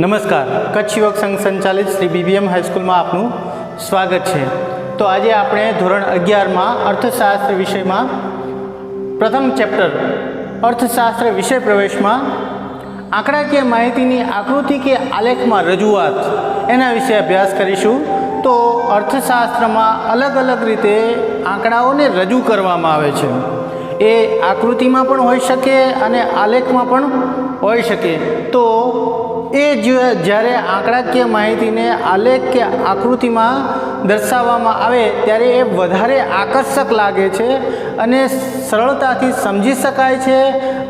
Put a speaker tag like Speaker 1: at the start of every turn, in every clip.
Speaker 1: નમસ્કાર, કચ્છ યુવક સંઘ સંચાલિત શ્રી બીબીએમ હાઈસ્કૂલમાં આપનું સ્વાગત છે। તો આજે આપણે ધોરણ 11માં અર્થશાસ્ત્ર વિષયમાં પ્રથમ ચેપ્ટર અર્થશાસ્ત્ર વિષય પ્રવેશમાં આંકડાકીય માહિતીની આકૃતિ કે આલેખમાં રજૂઆત એના વિશે અભ્યાસ કરીશું। તો અર્થશાસ્ત્રમાં અલગ અલગ રીતે આંકડાઓને રજૂ કરવામાં આવે છે। એ આકૃતિમાં પણ હોઈ શકે અને આલેખમાં પણ હોઈ શકે। તો એ જ્યારે આંકડાકીય માહિતીને આલેખ કે આકૃતિમાં દર્શાવવામાં આવે ત્યારે એ વધારે આકર્ષક લાગે છે અને સરળતાથી સમજી શકાય છે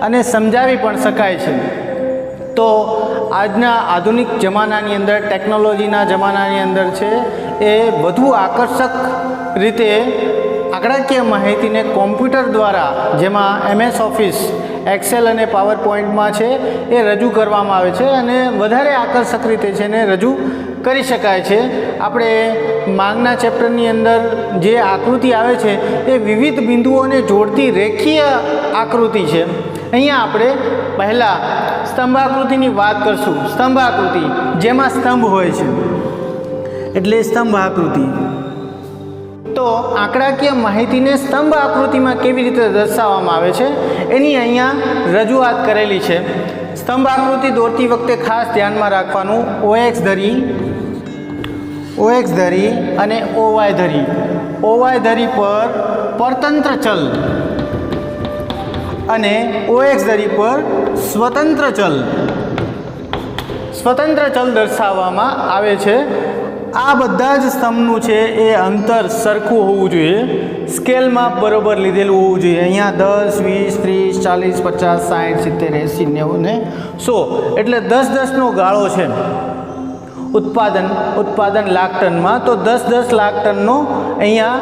Speaker 1: અને સમજાવી પણ શકાય છે। તો આજના આધુનિક જમાનાની અંદર, ટેકનોલોજીના જમાનાની અંદર છે એ વધુ આકર્ષક રીતે આંકડાકીય માહિતીને કોમ્પ્યુટર દ્વારા, જેમાં MS ઓફિસ, એક્સેલ અને પાવર પોઈન્ટમાં છે એ રજૂ કરવામાં આવે છે અને વધારે આકર્ષક રીતે છે ને રજૂ કરી શકાય છે। આપણે માંગના ચેપ્ટરની અંદર જે આકૃતિ આવે છે એ વિવિધ બિંદુઓને જોડતી રેખીય આકૃતિ છે। અહીંયા આપણે પહેલાં સ્તંભ આકૃતિની વાત કરશું। સ્તંભ આકૃતિ જેમાં સ્તંભ હોય છે એટલે સ્તંભ આકૃતિ। તો આંકડાકીય માહિતીને સ્તંભ આકૃતિમાં કેવી રીતે દર્શાવવામાં આવે છે એની અહીંયા રજૂઆત કરેલી છે। સ્તંભ આકૃતિ દોરતી વખતે ખાસ ધ્યાનમાં રાખવાનું OX ધરી અને OY ધરી। OY ધરી પર પરતંત્ર ચલ અને OX ધરી પર સ્વતંત્ર ચલ દર્શાવવામાં આવે છે। આ બધા જ સ્તંભનું છે એ અંતર સરખું હોવું જોઈએ, સ્કેલમાં બરોબર લીધેલું હોવું જોઈએ। અહીંયા 10, 20, 30, 40, 50, 60, 70, 80, 90 ને 100 એટલે 10-10નો ગાળો છે। ઉત્પાદન લાખ ટનમાં, તો 10 લાખ ટનનો અહીંયા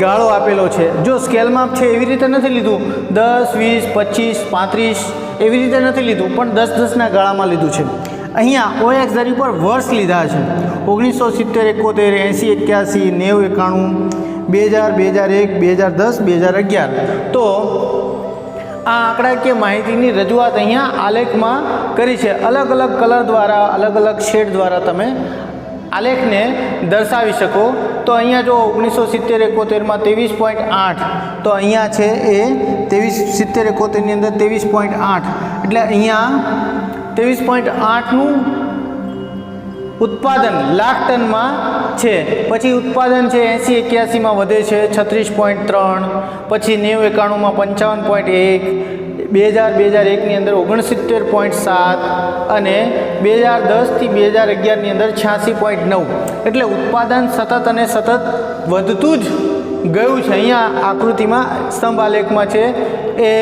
Speaker 1: ગાળો આપેલો છે। જો સ્કેલમાં છે એવી રીતે નથી લીધું 10, 20, 25, 35 એવી રીતે નથી લીધું, પણ 10-10ના ગાળામાં લીધું છે। અહીંયા OX ધરી પર વર્ષ લીધા છે 1970, 71, 80, 81, 90, 91, 2000, 2001, 2010, 2011। તો આ આંકડાકીય માહિતીની રજૂઆત અહીંયા આલેખમાં કરી છે। અલગ અલગ કલર દ્વારા, અલગ અલગ શેડ દ્વારા તમે આલેખને દર્શાવી શકો। તો અહીંયા જો 1970, 71માં 23.8, તો અહીંયા છે એ 70, 71ની અંદર 23.8 એટલે અહીંયા 23.8નું ઉત્પાદન લાખ ટનમાં છે। પછી ઉત્પાદન છે 80, 81માં વધે છે 36.3, પછી 90, 91માં 55.1, 2000-2001ની અંદર 69.7 અને 2010થી 2011ની અંદર 86.9 એટલે ઉત્પાદન સતત અને સતત વધતું જ ગયું છે। અહીંયા આકૃતિમાં સ્તંભ આલેખમાં છે એ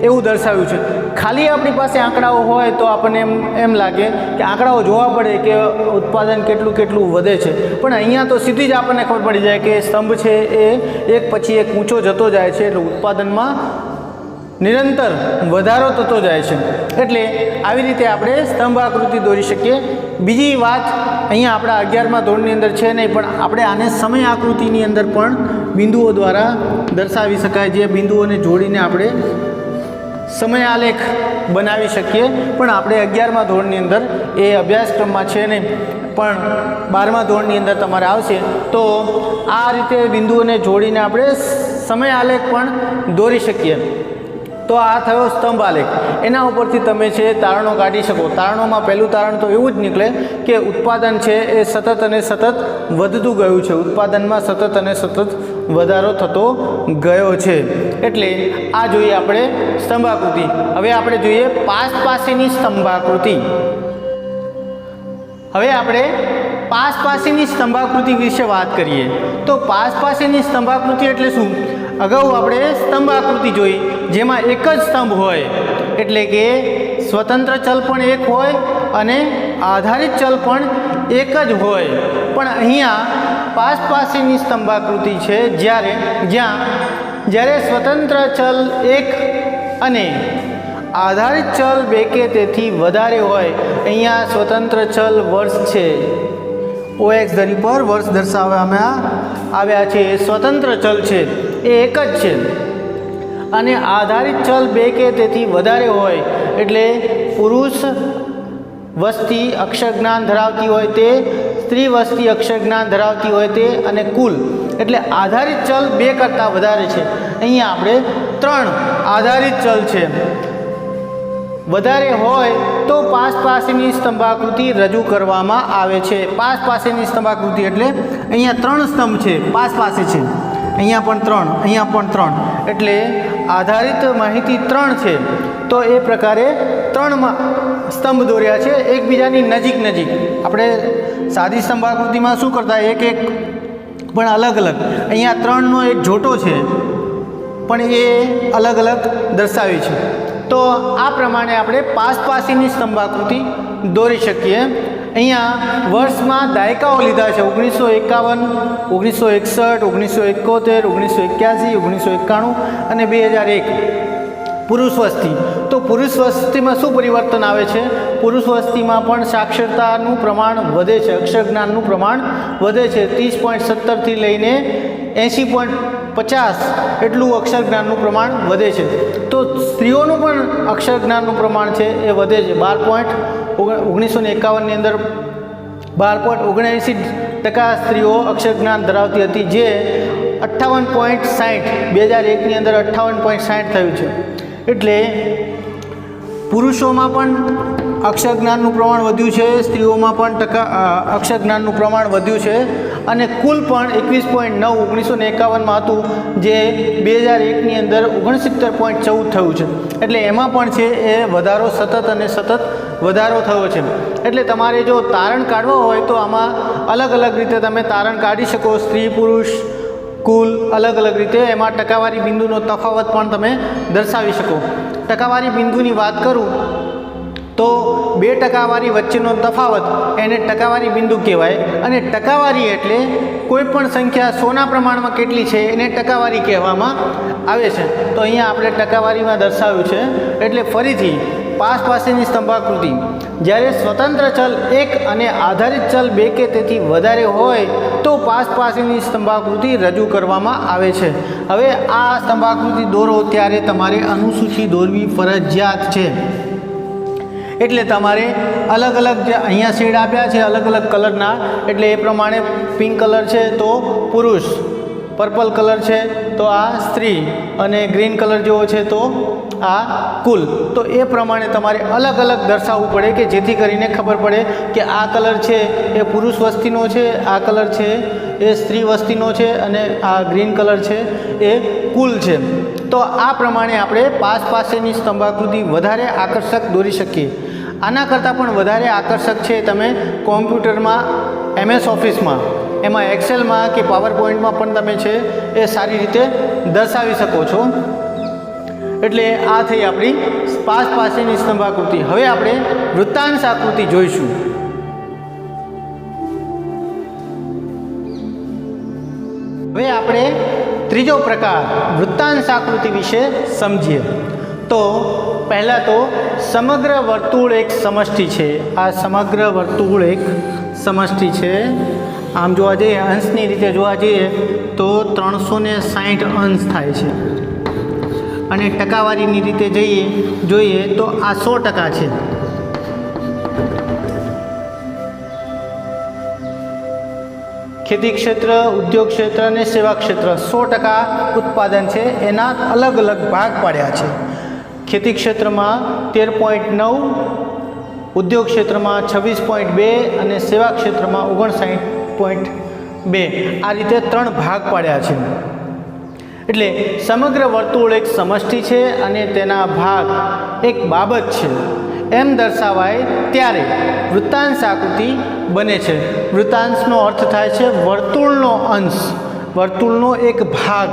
Speaker 1: એવું દર્શાવ્યું છે। ખાલી આપણી પાસે આંકડાઓ હોય તો આપણને એમ લાગે કે આંકડાઓ જોવા પડે કે ઉત્પાદન કેટલું વધે છે, પણ અહીંયા તો સીધી જ આપણને ખબર પડી જાય કે સ્તંભ છે એ એક પછી એક ઊંચો જતો જાય છે એટલે ઉત્પાદનમાં નિરંતર વધારો થતો જાય છે। એટલે આવી રીતે આપણે સ્તંભ આકૃતિ દોરી શકીએ। બીજી વાત અહીંયા આપણા 11મા ધોરણની અંદર છે નહીં, પણ આપણે આને સમય આકૃતિની અંદર પણ બિંદુઓ દ્વારા દર્શાવી શકાય। જે બિંદુઓને જોડીને આપણે સમય આલેખ બનાવી શકીએ, પણ આપણે 11મા ધોરણની અંદર એ અભ્યાસક્રમમાં છે નહીં, પણ 12મા ધોરણની અંદર તમારે આવશે। તો આ રીતે બિંદુઓને જોડીને આપણે સમય આલેખ પણ દોરી શકીએ। તો આ થયો સ્તંભ આલેખ। એના ઉપરથી તમે છે તારણો કાઢી શકો। તારણોમાં પહેલું તારણ તો એવું જ નીકળે કે ઉત્પાદન છે એ સતત અને સતત વધતું ગયું છે, ઉત્પાદનમાં સતત અને સતત વધારો થતો ગયો છે। એટલે આ જોઈએ આપણે સ્તંભ આકૃતિ। હવે આપણે જોઈએ પાસ પાસેની સ્તંભ આકૃતિ। હવે આપણે પાસ પાસેની સ્તંભ આકૃતિ વિશે વાત કરીએ। તો પાસ પાસેની સ્તંભ આકૃતિ એટલે શું? અગાઉ આપણે સ્તંભ આકૃતિ જોઈ જેમાં એક જ સ્તંભ હોય, એટલે કે સ્વતંત્ર ચલ પણ એક હોય અને આધારિત ચલ પણ એક જ હોય। પણ અહીંયા પાસ પાસેની સ્તંભ આકૃતિ છે જ્યારે સ્વતંત્ર ચલ એક અને આધારિત ચલ 2 કે તેથી વધારે હોય। અહીંયા સ્વતંત્ર ચલ વર્ષ છે, OX ધરી પર વર્ષ દર્શાવવામાં આવ્યા છે। સ્વતંત્ર ચલ છે એ એક જ છે અને આધારિત ચલ 2 કે તેથી વધારે હોય એટલે પુરુષ વસ્તી અક્ષર જ્ઞાન ધરાવતી હોય તે, સ્ત્રી વસ્તી અક્ષર જ્ઞાન ધરાવતી હોય તે, અને કુલ એટલે આધારિત ચલ 2 કરતાં વધારે છે. અહીંયા આપણે 3 આધારિત ચલ છે. વધારે હોય તો પાસ પાસેની સ્તંભાકૃતિ રજૂ કરવામાં આવે છે. પાસ પાસેની સ્તંભાકૃતિ એટલે અહીંયા 3 સ્તંભ છે, પાસ પાસે છે, અહીંયા પણ 3, અહીંયા પણ 3, એટલે આધારિત માહિતી 3 છે. તો એ પ્રકારે 3 સ્તંભ દોર્યા છે એકબીજાની નજીક નજીક. આપણે સાદી સ્તંભાકૃતિમાં શું કરતા, એક એક પણ અલગ અલગ. અહીંયા 3નો એક જોટો છે પણ એ અલગ અલગ દર્શાવી છે. તો આ પ્રમાણે આપણે પાસ પાસેની સ્તંભાકૃતિ દોરી શકીએ. અહીંયા વર્ષમાં દાયકાઓ લીધા છે 1951, 1961, 1971, 1981, 1991 અને 2001. પુરુષ વસ્તી, તો પુરુષ વસ્તીમાં શું પરિવર્તન આવે છે? પુરુષ વસ્તીમાં પણ સાક્ષરતાનું પ્રમાણ વધે છે, અક્ષર જ્ઞાનનું પ્રમાણ વધે છે. 30.17થી લઈને 80.50 એટલું અક્ષર જ્ઞાનનું પ્રમાણ વધે છે. તો સ્ત્રીઓનું પણ અક્ષર જ્ઞાનનું પ્રમાણ છે એ વધે છે. 1951ની અંદર 12.79% સ્ત્રીઓ અક્ષર જ્ઞાન ધરાવતી હતી, જે 58.60 2001ની અંદર 58.60 થયું છે. એટલે પુરુષોમાં પણ અક્ષર જ્ઞાનનું પ્રમાણ વધ્યું છે, સ્ત્રીઓમાં પણ અક્ષર જ્ઞાનનું પ્રમાણ વધ્યું છે. અને કુલ પણ 21.9 1951માં હતું, જે 2001ની અંદર 69.14 થયું છે. એટલે એમાં પણ છે એ વધારો સતત અને સતત વધારો થયો છે. એટલે તમારે જો તારણ કાઢવો હોય તો આમાં અલગ અલગ રીતે તમે તારણ કાઢી શકો. સ્ત્રી પુરુષ કુલ અલગ અલગ રીતે. એમાં ટકાવારી બિંદુનો તફાવત પણ તમે દર્શાવી શકો. ટકાવારી બિંદુની વાત કરું તો 2 ટકાવારી વચ્ચેનો તફાવત એને ટકાવારી બિંદુ કહેવાય. અને ટકાવારી એટલે કોઈ પણ સંખ્યા 100ના પ્રમાણમાં કેટલી છે એને ટકાવારી કહેવામાં આવે છે. તો અહીંયા આપણે ટકાવારીમાં દર્શાવ્યું છે. એટલે ફરીથી પાસ પાસેની સ્તંભાકૃતિ જ્યારે સ્વતંત્ર ચલ 1 અને આધારિત ચલ 2 કે તેથી વધારે હોય તો પાસ પાસેની સ્તંભાકૃતિ રજૂ કરવામાં આવે છે. હવે આ સ્તંભાકૃતિ દોરો ત્યારે તમારે અનુસૂચિ દોરવી ફરજિયાત છે. એટલે તમારે અલગ અલગ જે અહીંયા શેડ આપ્યા છે અલગ અલગ કલરના, એટલે એ પ્રમાણે પિંક કલર છે તો પુરુષ, પર્પલ કલર છે તો આ સ્ત્રી, અને ગ્રીન કલર જેવો છે તો આ કુલ. તો એ પ્રમાણે તમારે અલગ અલગ દર્શાવવું પડે કે જેથી કરીને ખબર પડે કે આ કલર છે એ પુરુષ વસ્તીનો છે, આ કલર છે એ સ્ત્રી વસ્તીનો છે, અને આ ગ્રીન કલર છે એ કુલ છે. તો આ પ્રમાણે આપણે પાસ પાસેની સ્તંભાકૃતિ વધારે આકર્ષક દોરી શકીએ. આના કરતાં પણ વધારે આકર્ષક છે તમે કોમ્પ્યુટરમાં MS ઓફિસમાં, એમાં એક્સેલમાં કે પાવર પોઈન્ટમાં પણ તમે છે એ સારી રીતે દર્શાવી શકો છો. એટલે આ થઈ આપણી પાસ પાસેની સ્તંભાકૃતિ. હવે આપણે વૃત્તાંશ આકૃતિ જોઈશું. હવે આપણે ત્રીજો પ્રકાર વૃત્તાંશ આકૃતિ વિશે સમજીએ. તો પહેલાં તો સમગ્ર વર્તુળ એક સમષ્ટિ છે. આ સમગ્ર વર્તુળ એક સમષ્ટિ છે. આમ જોવા જઈએ, અંશની રીતે જોવા જઈએ તો 360 અંશ થાય છે, અને ટકાવારીની રીતે જોઈએ તો આ 100% છે. ખેતી ક્ષેત્ર, ઉદ્યોગ ક્ષેત્ર અને સેવા ક્ષેત્ર 100% ઉત્પાદન છે. એના અલગ અલગ ભાગ પાડ્યા છે. ખેતી ક્ષેત્રમાં 13.9, ઉદ્યોગ ક્ષેત્રમાં 26.2 અને સેવા ક્ષેત્રમાં 59.2. આ રીતે 3 ભાગ પાડ્યા છે. એટલે સમગ્ર વર્તુળ એક સમષ્ટિ છે અને તેના ભાગ એક બાબત છે એમ દર્શાવાય ત્યારે વૃત્તાંશ આકૃતિ બને છે. વૃત્તાંશનો અર્થ થાય છે વર્તુળનો અંશ, વર્તુળનો એક ભાગ,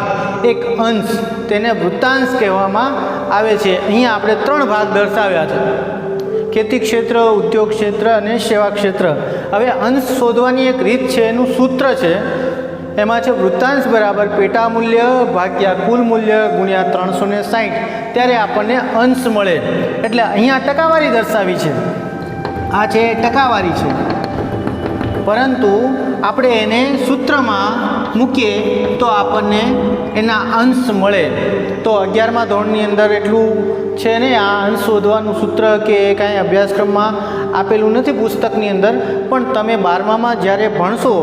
Speaker 1: એક અંશ, તેને વૃત્તાંશ કહેવામાં આવે છે. અહીંયા આપણે 3 ભાગ દર્શાવ્યા છે: ખેતી ક્ષેત્ર, ઉદ્યોગ ક્ષેત્ર અને સેવા ક્ષેત્ર. હવે અંશ શોધવાની એક રીત છે, એનું સૂત્ર છે. એમાં છે વૃત્તાંશ બરાબર પેટા મૂલ્ય ભાગ્યા કુલ મૂલ્ય ગુણ્યા 360, ત્યારે આપણને અંશ મળે. એટલે અહીંયા ટકાવારી દર્શાવી છે, આ છે ટકાવારી છે, પરંતુ આપણે એને સૂત્રમાં મૂકીએ તો આપણને એના અંશ મળે. તો 11મા ધોરણની અંદર એટલું છે ને આ અંશ શોધવાનું સૂત્ર કે કાંઈ અભ્યાસક્રમમાં આપેલું નથી પુસ્તકની અંદર, પણ તમે 12મામાં જ્યારે ભણશો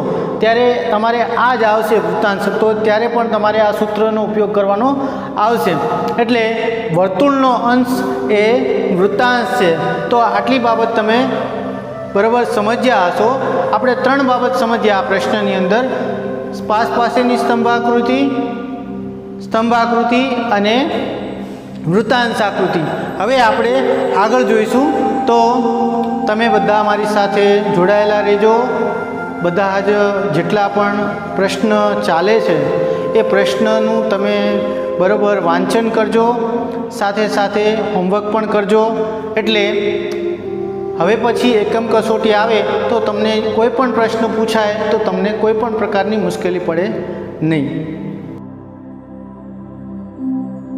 Speaker 1: ત્યારે તમારે આ જ આવશે વૃત્તાંશ. તો ત્યારે પણ તમારે આ સૂત્રનો ઉપયોગ કરવાનો આવશે. એટલે વર્તુળનો અંશ એ વૃત્તાંશ છે. તો આટલી બાબત તમે બરાબર સમજ્યા હશો. આપણે 3 બાબત સમજ્યા આ પ્રશ્નની અંદર: પાસેની સ્તંભાકૃતિ અને વૃત્તાંશ આકૃતિ. હવે આપણે આગળ જોઈશું. તો તમે બધા મારી સાથે જોડાયેલા રહેજો. બધા જ જેટલા પણ પ્રશ્ન ચાલે છે એ પ્રશ્નનું તમે બરાબર વાંચન કરજો, સાથે સાથે હોમવર્ક પણ કરજો. એટલે હવે પછી એકમ કસોટી આવે તો તમને કોઈ પણ પ્રશ્ન પૂછાય તો તમને કોઈ પણ પ્રકારની મુશ્કેલી પડે નહીં.